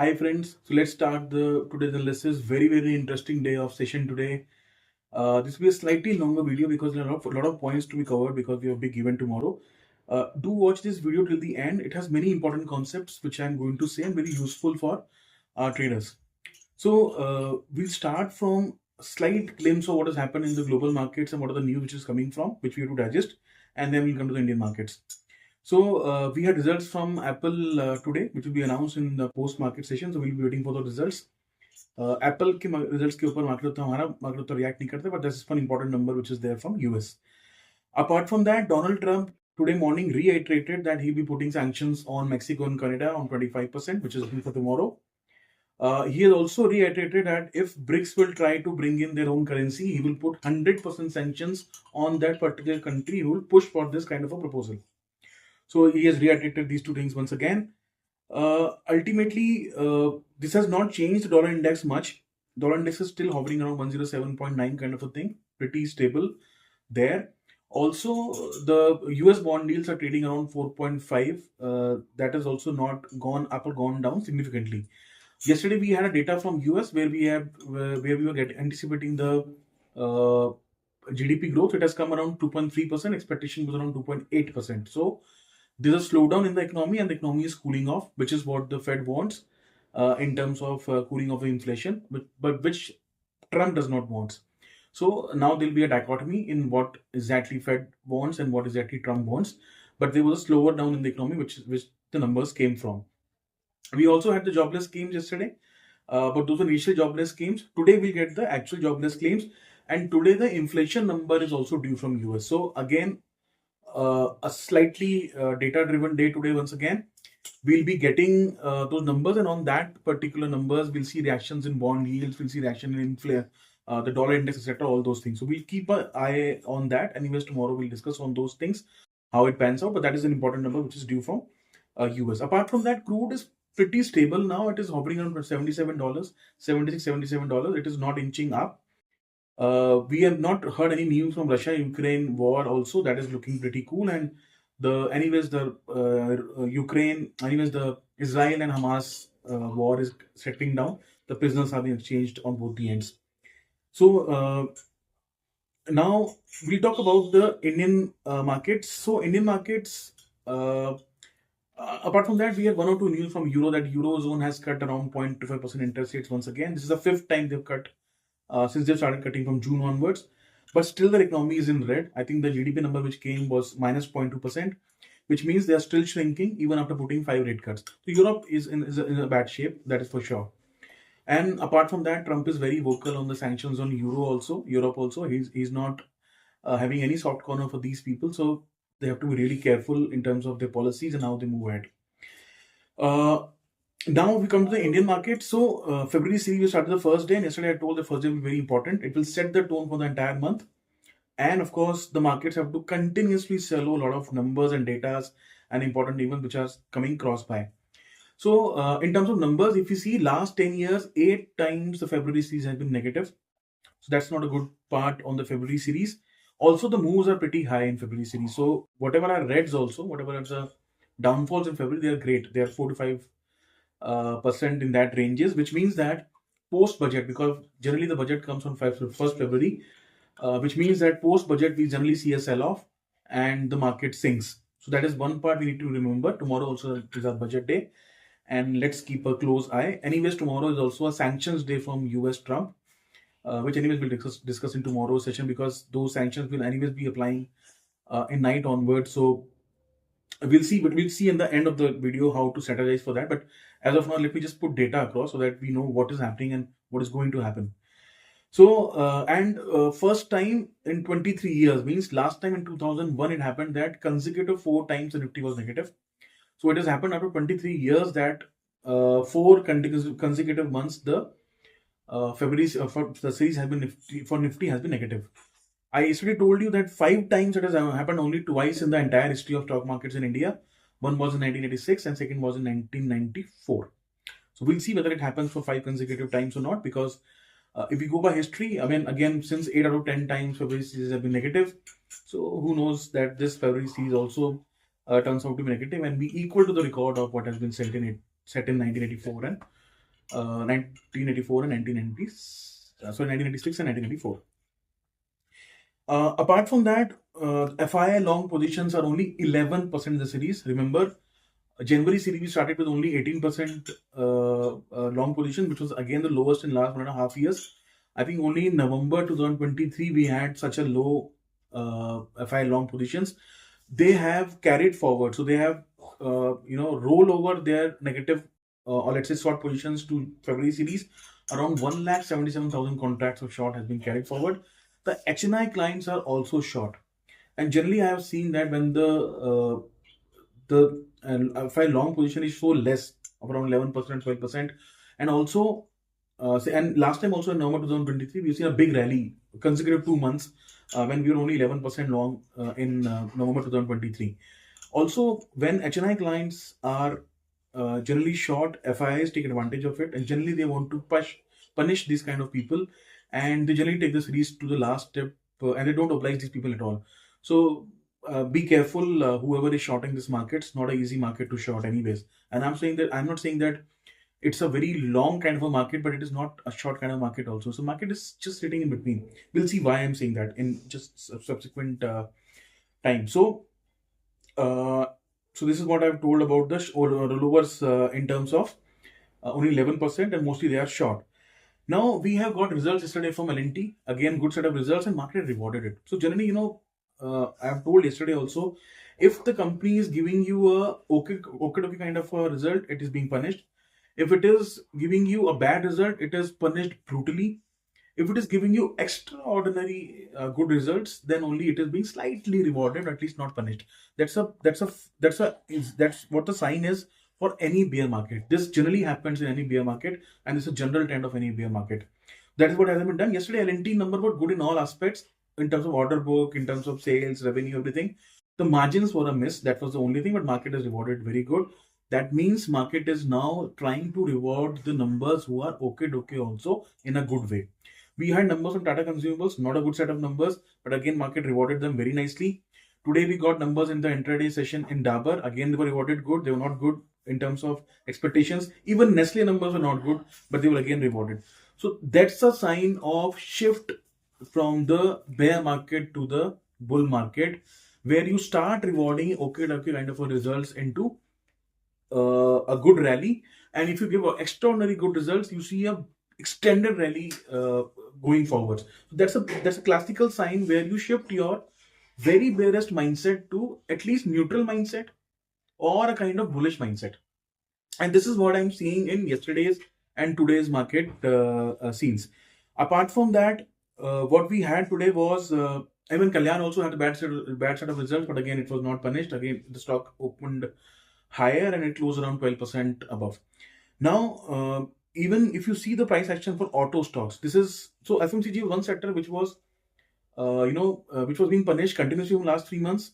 Hi friends, so let's start the today's analysis. Very interesting day of session today. This will be a slightly longer video because there are a lot of points to be covered because we have a big event tomorrow. Do watch this video till the end. It has many important concepts which I am going to say and very useful for our traders. So we'll start from a slight glimpse of what has happened in the global markets and what are the news which is coming from, which we have to digest, and then we'll come to the Indian markets. So we had results from Apple today, which will be announced in the post-market session. So we'll be waiting for the results. Apple के results के ऊपर market तो react नहीं करते, but that's one important number which is there from US. Apart from that, Donald Trump today morning reiterated that he'll be putting sanctions on Mexico and Canada on 25%, which is due for tomorrow. He has also reiterated that if BRICS will try to bring in their own currency, he will put 100% sanctions on that particular country who will push for this kind of a proposal. So he has reiterated these two things once again. Ultimately, this has not changed the dollar index much. Dollar index is still hovering around 107.9 kind of a thing, pretty stable there. Also, the US bond yields are trading around 4.5. That has also not gone up or gone down significantly. Yesterday we had a data from US where we were anticipating the GDP growth. It has come around 2.3%. Expectation was around 2.8%. So there's a slowdown in the economy and the economy is cooling off, which is what the Fed wants in terms of cooling off the inflation, but which Trump does not want. So now there'll be a dichotomy in what exactly Fed wants and what exactly Trump wants. But there was a slower down in the economy, which the numbers came from. We also had the jobless claims yesterday, but those were initial jobless claims. Today we'll get the actual jobless claims, and today the inflation number is also due from US. So again, a slightly data-driven day today once again. We'll be getting those numbers, and on that particular numbers, we'll see reactions in bond yields, we'll see reaction in the dollar index, etc. All those things. So we'll keep an eye on that. Anyways, tomorrow we'll discuss on those things, how it pans out. But that is an important number which is due from US. Apart from that, crude is pretty stable now. It is hovering around $77, $76, $77. It is not inching up. We have not heard any news from Russia-Ukraine war also. That is looking pretty cool. And the Israel and Hamas war is settling down. The prisoners have been exchanged on both the ends. So now we'll talk about the Indian markets. So Indian markets, apart from that, we have one or two news from Euro that Eurozone has cut around 0.25% interest rates once again. This is the fifth time they've cut since they've started cutting from June onwards. But still the economy is in red. I think the GDP number which came was minus 0.2%, which means they are still shrinking even after putting 5 rate cuts. So Europe is in a bad shape, that is for sure. And apart from that, Trump is very vocal on the sanctions on Europe also. He's not having any soft corner for these people. So they have to be really careful in terms of their policies and how they move ahead. Now we come to the Indian market. So February series we started the first day, and yesterday I told the first day will be very important. It will set the tone for the entire month. And of course, the markets have to continuously swallow a lot of numbers and data and important events which are coming cross by. So in terms of numbers, if you see last 10 years, 8 times the February series has been negative. So that's not a good part on the February series. Also, the moves are pretty high in February series. So whatever are reds also, whatever are the downfalls in February, they are great. They are 4 to 5 percent in that ranges, which means that post budget, because generally the budget comes on 1st February, which means that post budget we generally see a sell off and the market sinks. So that is one part we need to remember. Tomorrow also is our budget day, and let's keep a close eye. Anyways, tomorrow is also a sanctions day from US Trump, which anyways we'll discuss in tomorrow's session, because those sanctions will anyways be applying in night onwards. So we'll see, but we'll see in the end of the video how to strategize for that. But as of now, let me just put data across so that we know what is happening and what is going to happen. So first time in 23 years, means last time in 2001 it happened that consecutive 4 times the Nifty was negative. So it has happened after 23 years that 4 consecutive months the February for the series has been Nifty has been negative. I yesterday told you that 5 times it has happened only twice in the entire history of stock markets in India. One was in 1986 and second was in 1994. So we'll see whether it happens for 5 consecutive times or not, because if we go by history, I mean, again, since 8 out of 10 times February series have been negative. So who knows that this February series also turns out to be negative and be equal to the record of what has been set in 1984 and 1984 and 1996 and 1994. Apart from that, FII long positions are only 11% in the series. Remember, January series we started with only 18% long position, which was again the lowest in last 1.5 years. I think only in November 2023 we had such a low FII long positions. They have carried forward, so they have roll over their negative or let's say short positions to February series. Around 1,77,000 contracts of short has been carried forward. The HNI clients are also short, and generally I have seen that when the FI long position is so less of around 11%, 12%, and also and last time also in November 2023 we've seen a big rally consecutive 2 months when we were only 11% long in November 2023. Also, when HNI clients are generally short, FIIs take advantage of it, and generally they want to punish these kind of people, and they generally take the series to the last step, and they don't oblige these people at all. So be careful, whoever is shorting this market. It's not an easy market to short, anyways. And I'm not saying that it's a very long kind of a market, but it is not a short kind of market also. So market is just sitting in between. We'll see why I'm saying that in just subsequent time. So this is what I've told about the rollovers in terms of only 11%, and mostly they are short. Now we have got results yesterday from L&T. Again, good set of results, and market rewarded it. So generally, I have told yesterday also, if the company is giving you a okay kind of a result, it is being punished. If it is giving you a bad result, it is punished brutally. If it is giving you extraordinary good results, then only it is being slightly rewarded, or at least not punished. That's what the sign is for any bear market. This generally happens in any bear market, and this is a general trend of any bear market. That is what has been done. Yesterday, L&T number were good in all aspects, in terms of order book, in terms of sales, revenue, everything. The margins were a miss. That was the only thing, but market is rewarded very good. That means market is now trying to reward the numbers who are okay also in a good way. We had numbers from Tata Consumables, not a good set of numbers, but again, market rewarded them very nicely. Today, we got numbers in the intraday session in Dabur. Again, they were rewarded good. They were not good in terms of expectations. Even Nestle numbers were not good, but they were again rewarded. So that's a sign of shift from the bear market to the bull market, where you start rewarding okay kind of a results into a good rally. And if you give extraordinary good results, you see a extended rally going forward. So that's a classical sign where you shift your very bearish mindset to at least neutral mindset or a kind of bullish mindset. And this is what I'm seeing in yesterday's and today's market scenes. Apart from that, what we had today was even Kalyan also had a bad set of results, but again it was not punished. Again, the stock opened higher and it closed around 12% above. Now, even if you see the price action for auto stocks, this is so FMCG was one sector which was which was being punished continuously in the last 3 months.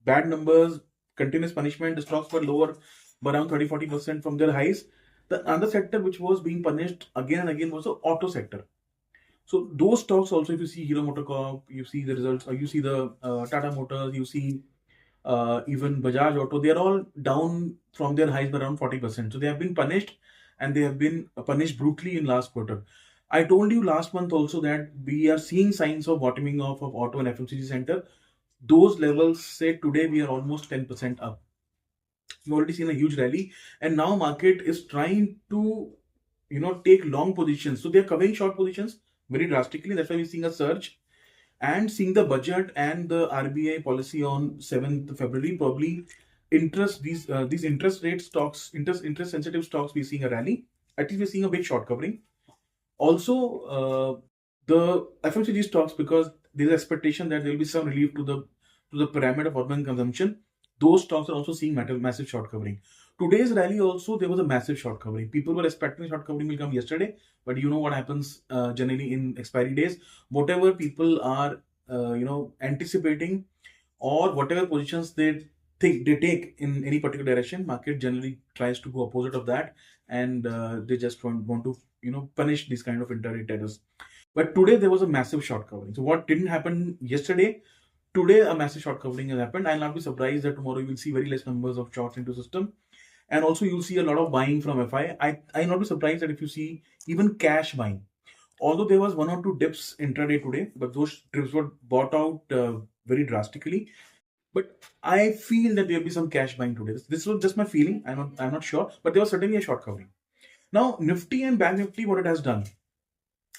Bad numbers, continuous punishment. The stocks were lower by around 30-40% from their highs. The other sector which was being punished again and again was the auto sector. So those stocks also, if you see Hero MotoCorp, you see the results, or you see the Tata Motors, you see even Bajaj Auto, they are all down from their highs by around 40%. So they have been punished, and they have been punished brutally in last quarter. I told you last month also that we are seeing signs of bottoming off of auto and FMCG center. Those levels, say today, we are almost 10% up. We've already seen a huge rally, and now market is trying to take long positions. So they're covering short positions very drastically. That's why we're seeing a surge. And seeing the budget and the RBI policy on 7th February, probably these interest rate stocks, interest sensitive stocks, we're seeing a rally. At least we're seeing a big short covering. Also, the FMCG stocks, because there's expectation that there will be some relief to the pyramid of urban consumption. Those stocks are also seeing massive short covering. Today's rally also, there was a massive short covering. People were expecting short covering will come yesterday, but you know what happens generally in expiry days. Whatever people are anticipating, or whatever positions they take in any particular direction, market generally tries to go opposite of that, and they just want to punish these kind of intraday terrors. But today there was a massive short covering. So what didn't happen yesterday, today a massive short covering has happened. I'll not be surprised that tomorrow you will see very less numbers of shorts into system. And also you'll see a lot of buying from FI. I'll not be surprised that if you see even cash buying. Although there was one or two dips intraday today, but those dips were bought out very drastically. But I feel that there'll be some cash buying today. This was just my feeling. I'm not sure, but there was certainly a short covering. Now Nifty and Bank Nifty, what it has done,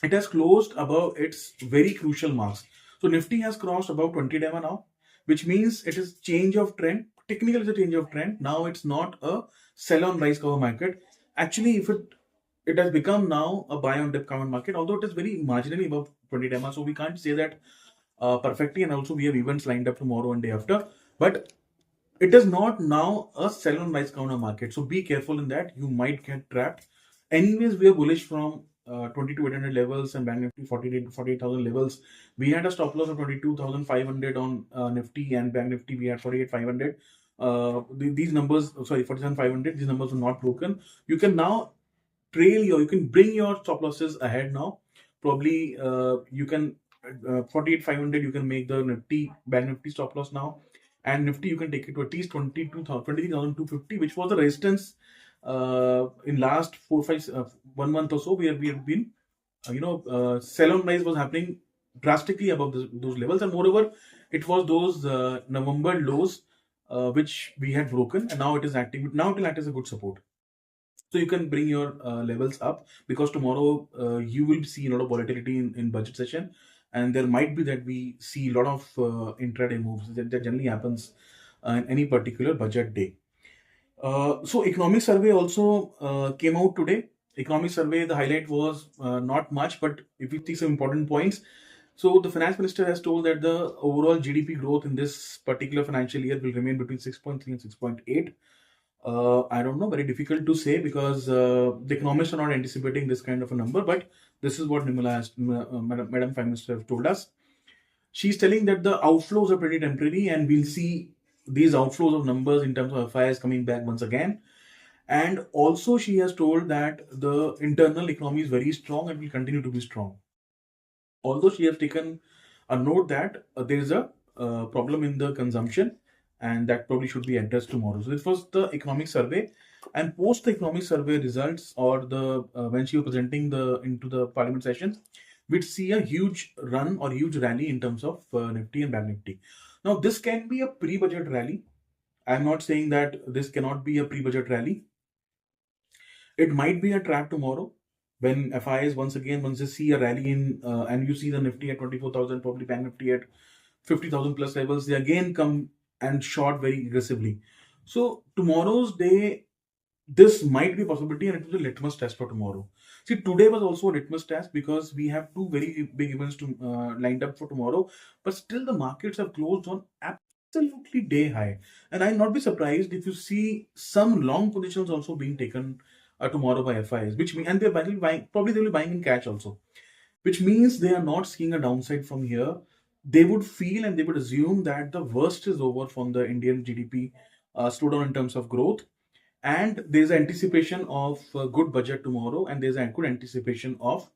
it has closed above its very crucial marks. So Nifty has crossed above 20 DEMA now, which means it is change of trend. Technically, it's a change of trend. Now it's not a sell on rise cover market. Actually, if it has become now a buy on dip cover market, although it is very marginally above 20 DEMA, so we can't say that perfectly. And also, we have events lined up tomorrow and day after, but it is not now a sell on rise counter market. So be careful in that. You might get trapped. Anyways, we are bullish from 22,800 levels and Bank Nifty 48 to 48,000 levels. We had a stop loss of 22,500 on Nifty, and Bank Nifty we had 48,500. These numbers, sorry, 47,500. These numbers were not broken. You can now you can bring your stop losses ahead now. Probably you can 48,500. You can make the Nifty Bank Nifty stop loss now, and Nifty you can take it to at least 23,250, which was the resistance in last 1 month or so, where we have been, sell on rise was happening drastically above those levels, and moreover, it was those November lows which we had broken, and now it is acting. Now it will act as a good support. So you can bring your levels up, because tomorrow you will see a lot of volatility in budget session, and there might be that we see a lot of intraday moves that generally happens in any particular budget day. So economic survey also came out today. Economic survey, the highlight was not much, but if you see some important points. So the finance minister has told that the overall GDP growth in this particular financial year will remain between 6.3 and 6.8. I don't know, very difficult to say, because the economists are not anticipating this kind of a number, but this is what Madam Prime Minister have told us. She's telling that the outflows are pretty temporary, and we'll see these outflows of numbers in terms of FIs coming back once again. And also she has told that the internal economy is very strong and will continue to be strong. Although she has taken a note that there is a problem in the consumption, and that probably should be addressed tomorrow. So this was the economic survey, and post the economic survey results, or the when she was presenting into the parliament session, we'd see a huge run or huge rally in terms of Nifty and Bank Nifty. Now this can be a pre-budget rally. I'm not saying that this cannot be a pre-budget rally. It might be a trap tomorrow when FIs once they see a rally in and you see the Nifty at 24,000, probably Bank Nifty at 50,000 plus levels, they again come and short very aggressively. So tomorrow's day, this might be a possibility, and it was a litmus test for tomorrow. See, today was also a litmus test, because we have two very big events lined up for tomorrow, but still the markets have closed on absolutely day high. And I'll not be surprised if you see some long positions also being taken tomorrow by FIs, which mean, and they're probably they'll be buying in cash also, which means they are not seeing a downside from here. They would feel and they would assume that the worst is over from the Indian GDP slowdown in terms of growth, and there's anticipation of a good budget tomorrow, and there's a good anticipation of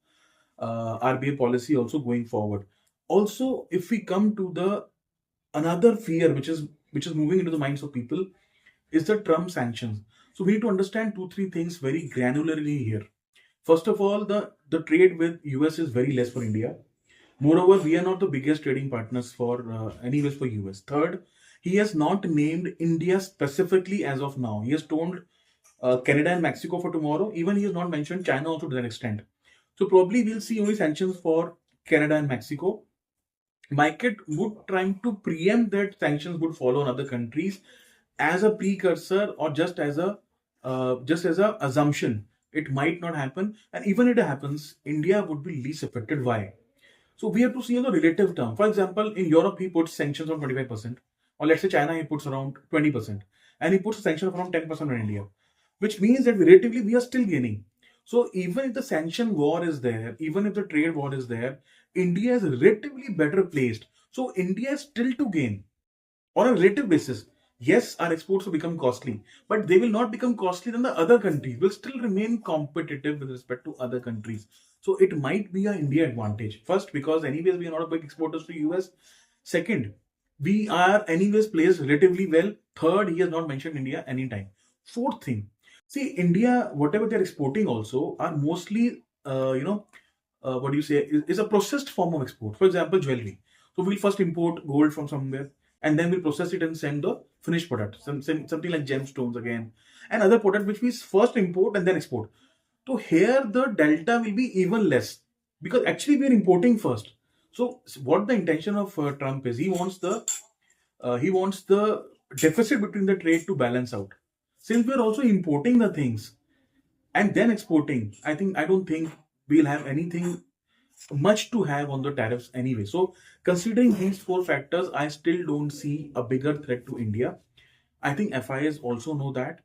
RBI policy also going forward. Also, if we come to the another fear which is moving into the minds of people, is the Trump sanctions. So we need to understand 2-3 things very granularly here. First of all, the trade with US is very less for India. Moreover, we are not the biggest trading partners for anyways for US. Third, he has not named India specifically as of now. He has told Canada and Mexico for tomorrow. Even he has not mentioned China also to that extent. So probably we'll see only sanctions for Canada and Mexico. Market would try to preempt that sanctions would follow on other countries as a precursor, or just as a assumption. It might not happen, and even if it happens, India would be least affected. Why? So we have to see in the relative term. For example, in Europe, he puts sanctions on 25%, or let's say China, he puts around 20%, and he puts a sanction of around 10% on India, which means that relatively we are still gaining. So even if the sanction war is there, even if the trade war is there, India is relatively better placed. So India is still to gain on a relative basis. Yes, our exports will become costly, but they will not become costly than the other countries. Will still remain competitive with respect to other countries. So it might be an India advantage. First, because anyways we are not a big exporters to US. Second, we are anyways placed relatively well. Third, he has not mentioned India anytime. Fourth thing, see India, whatever they're exporting also are mostly, what do you say, is a processed form of export. For example, jewelry. So we'll first import gold from somewhere, and then we'll process it and send the finished product, something like gemstones again, and other product which we first import and then export. So here the delta will be even less because actually we are importing first. So what the intention of Trump is, he wants the deficit between the trade to balance out. Since we are also importing the things and then exporting, I don't think we'll have anything much to have on the tariffs anyway. So considering these four factors, I still don't see a bigger threat to India. I think FIs also know that.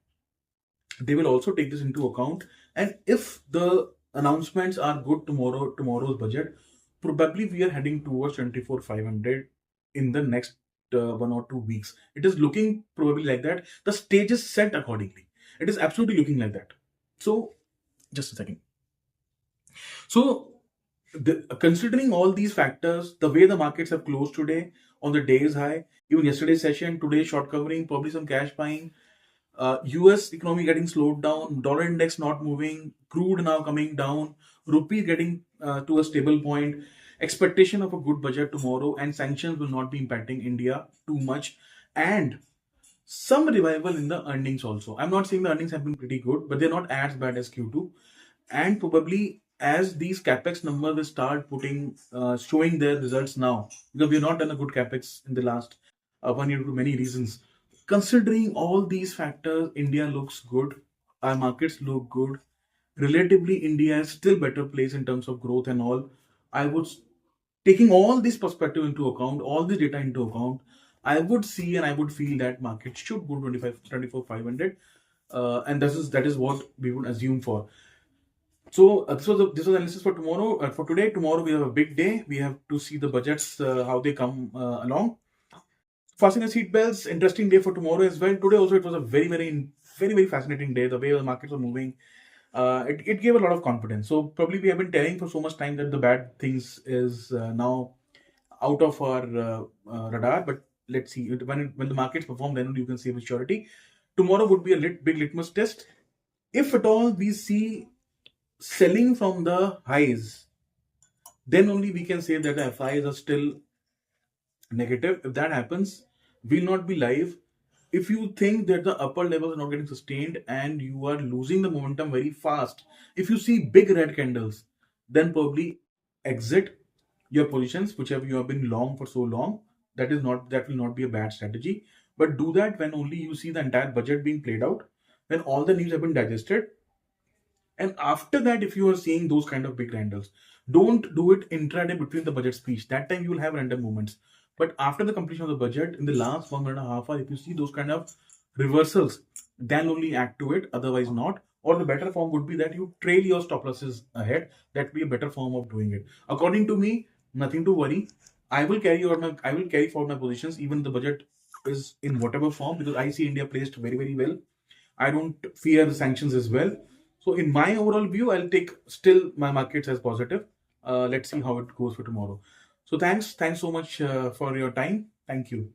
They will also take this into account. And if the announcements are good tomorrow's budget, probably we are heading towards 24,500 in the next 1 or 2 weeks. It is looking probably like that. The stage is set accordingly. It is absolutely looking like that. So, just a second. So, considering all these factors, the way the markets have closed today on the day's high, even yesterday's session, today's short covering, probably some cash buying, US economy getting slowed down, dollar index not moving, crude now coming down, rupee getting to a stable point, expectation of a good budget tomorrow, and sanctions will not be impacting India too much, and some revival in the earnings also. I'm not saying the earnings have been pretty good, but they're not as bad as Q2, and probably as these capex numbers will start showing their results now, because we've not done a good capex in the last 1 year due to many reasons. Considering all these factors, India looks good. Our markets look good. Relatively, India is still better place in terms of growth and all. I would, taking all this perspective into account, all this data into account, I would see and I would feel that market should go 24,500, and that is what we would assume for. So this was analysis for tomorrow. For today, tomorrow we have a big day. We have to see the budgets, how they come along. Fasten your seatbelts. Interesting day for tomorrow as well. Today also it was a very fascinating day. The way the markets were moving, it gave a lot of confidence. So probably we have been telling for so much time that the bad things is now out of our radar. But let's see, when the markets perform, then you can see with surety. Tomorrow would be a big litmus test. If at all we see selling from the highs, then only we can say that the FIs are still negative. If that happens, we'll not be live. If you think that the upper levels are not getting sustained and you are losing the momentum very fast, if you see big red candles, then probably exit your positions, whichever you have been long for so long. That will not be a bad strategy. But do that when only you see the entire budget being played out, when all the news have been digested, and after that, if you are seeing those kind of big candles, don't do it intraday between the budget speech. That time you will have random movements. But after the completion of the budget, in the last 1.5 hour, if you see those kind of reversals, then only act to it. Otherwise, not. Or the better form would be that you trail your stop losses ahead. That would be a better form of doing it. According to me, nothing to worry. I will carry forward my positions even the budget is in whatever form, because I see India placed very well. I don't fear the sanctions as well. So in my overall view, I'll take still my markets as positive. Let's see how it goes for tomorrow. So thanks so much for your time. Thank you.